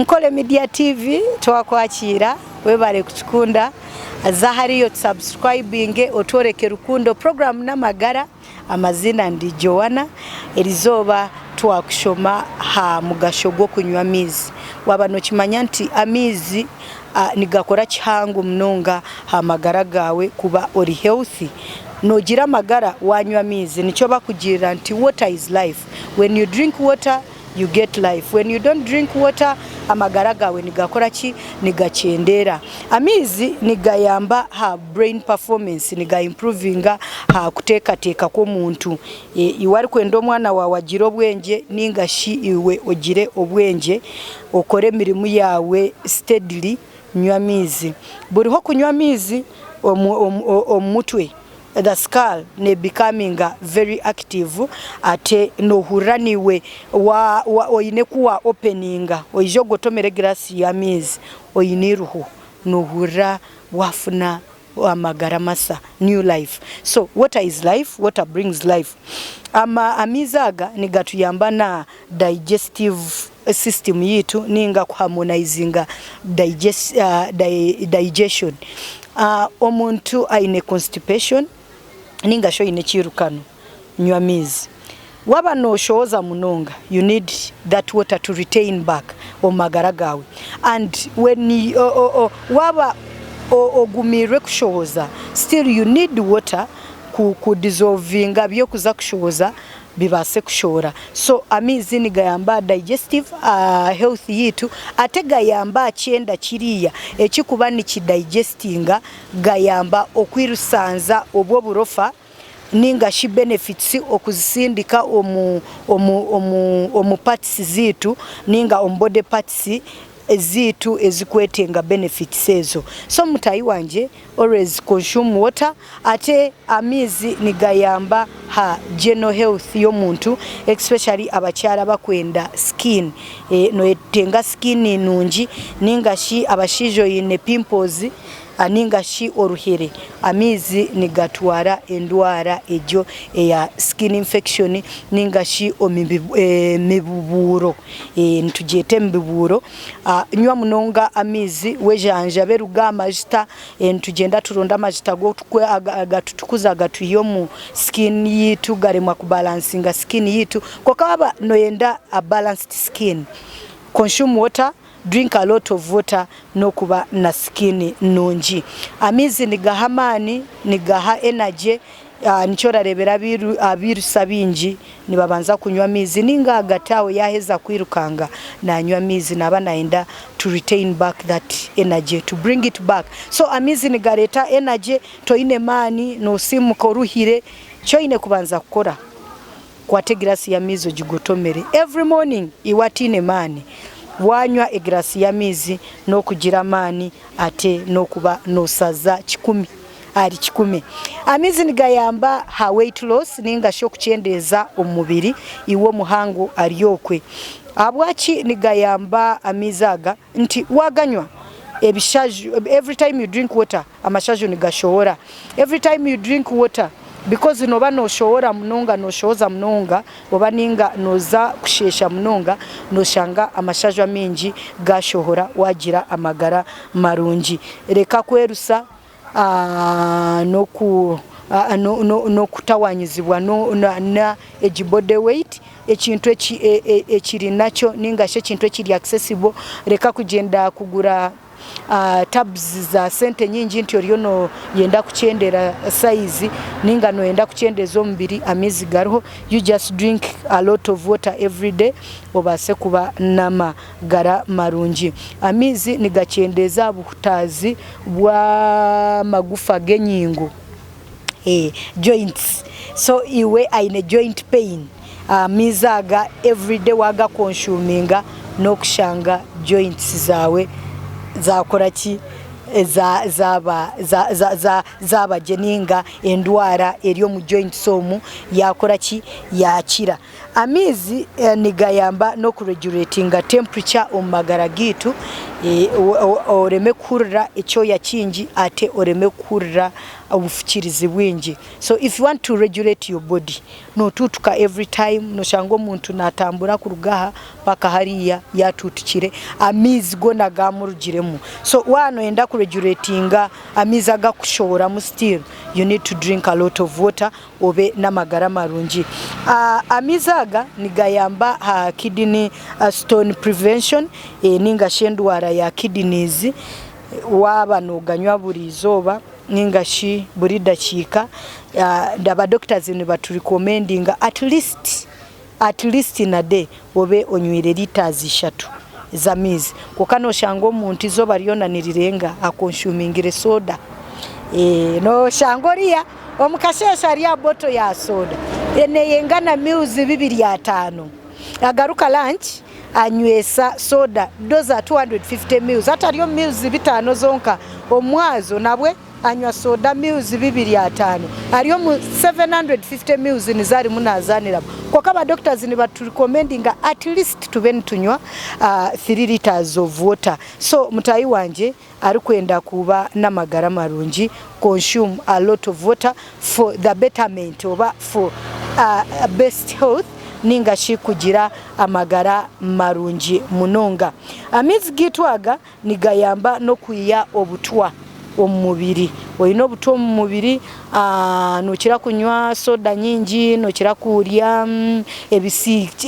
NKORE MEDIA TV twakwakira webale kutukunda zahariyo subscribing otworeke rukundo program n'amagara amazina ndi Joana erizoba twakushoma ha mugasho gwo kunywa amizi waba no kimanya nti amizi nigakora kihangu mnonga ha magara gawe kuba ori healthy nogira magara wanywa amizi nico bakugira nti water is life. When you drink water you get life. When you don't drink water amagara gawe nigakora ki nigachendera. Amizi nigayamba ha brain performance niga improving ha kuteka ko muntu iwari kwendo mwana wawe agira obwenje ningashi iwe ogire obwenje okore mirimu yawe steadily nywa amizi buriho kunywa amizi omutwe the skull ne becoming very active ate no huraniwe wa oyine kuwa opening oijo gotomere glass ya mizi oyiniruhu no hura wafuna amagara masa new life. So water is life, water brings life. Amizaga nigatuyamba na digestive system yitu ninga kuharmonizinga digestion. Omuntu aine constipation ninga sho ine chirukano nywa mizi waba no shoza munonga you need that water to retain back omagara gawe and when you waba ogumirwe kushoza still you need water ku dissolvinga byo kuza kushoza bibase kushora. So amizi nigayamba digestive health yitu ate gayamba cyenda kiriya ekikuba ni kidigestinga gayamba okwirusanza obwo burofa ninga shi benefits okuzisindika omu parts zitu ninga body parts zitu ezikwetenga benefits ezo. So mutayi wanje always consume water ate amizi nigayamba ha general health yomuntu especially abakyala bakwenda skin no etenga skin nungi ninga shi abashijo yine pimples aninga shi oruhere amizi nigatwara endwara ejo ya skin infection ninga shi omibuburo ntujete mbiburo nywa munonga amizi wejanja beruga amajita ntugenda turonda amajita go agatutukuza agatuyomu skin yitu garemwa kubalansinga skin yitu kokaba noyenda a balanced skin. Consume water, drink a lot of water no kuba na skin nungi. Amizi nigahamani nigaha energy nichora rebera abiru sabinji nibabanza kunywa amizi ninga agatawe yaheza kwirukanga na nywa amizi naba naenda to retain back that energy to bring it back. So amizi nigareta energy to ine mani no simu koruhire cyo ine kubanza kukora kwate glass ya mizo jigotomere every morning iwatine mani wanywa egrasi ya mizi no kugira mani ate no kuba no saza 10 ari 10. Amizi nigayamba ha weight loss ninga sho kuchendeza omubiri iwo muhangu ariyokwe abwachi nigayamba amizaga nti waganywa ebishaju every time you drink water amashaju nigashora every time you drink water because noba no shora mnonga no shoza mnonga oba ninga noza kushesha mnonga no shanga amashajwa mingi gashohora wagira amagara marungi reka kwerusa no kutawanyizibwa na ejibode weight ekintu ekiri nacho ninga she kintu ekiri accessible reka kugenda kugura tabs za sente nyingi nti oriyo yenda kuchendera size ninga no yenda kuchendeza ombiri amizi gariho you just drink a lot of water every day obase kuba namagara marungi. Amizi nigachendeza butazi bwa magufa genyingo joints. So iwe aine joint pain mizaga every day waga consuminga no kushanga joints zawe zakoraki zaba jeninga endwara eriyo mu joint somu yakoraki yakira. Amaizi nigayamba no kuregulatinga temperature omagara gitu oreme kurra ekyoya kingi ate oreme kurra obufukirizi bwingi. So if you want to regulate your body no tutuka every time no shango muntu natambura kurugaha paka hariya yatutukire amaizi gona gamurugiremu. So wano enda kuregulatinga amaizi agakushobora mu still you need to drink a lot of water obe n'amagara marungi. Amaizi aga nigayamba ha kidney stone prevention ninga shendwara ya kidneys waba noganywa buri izoba ningashi buri dakika ndaba doctors ni batu recommending at least in a day obe onywire liters 3 z'amaizi kokano shango muntu izoba lyona nirirenga akonsumingire soda no shangoria omukashesha lya boto ya soda yeneyengana mils 2.5 agaruka lunch anywesa soda doza 250 mils hata lyo mils 5 zonka omwazo nabwe anywa soda mils 2.5 aliyo mu 750 mils nizari munazanira kwa kaba doctors ni batu recommending at least tubeni tunywa 3 liters of water. So mutayi wanje ari kwenda kuba n'amagara marungi consume a lot of water for the betterment oba for best health ningashi kugira amagara marungi munonga. Amaizi gitwaga nigayamba no kuya obutwa omubiri oyino obutwa omubiri nokira kunywa soda nyingi nokira kurya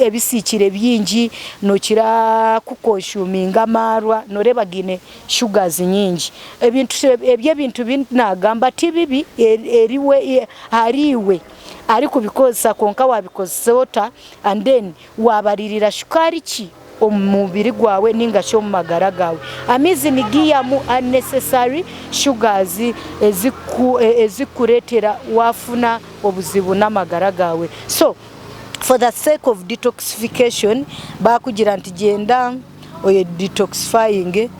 ebisikire byingi nokira kukonsuminga marwa norebagine sugars nyingi ebintu binagamba tibibi eriwe hariwe ari kubikoza konka wabikoza water and then wabaririra shukari ki omubiri gwawe ninga sho magara gawe. Amaizi nigiyamu unnecessary sugars ezikuretera wafuna obuzibu n'amagara gawe. So for the sake of detoxification bakugira nti genda oye detoxifying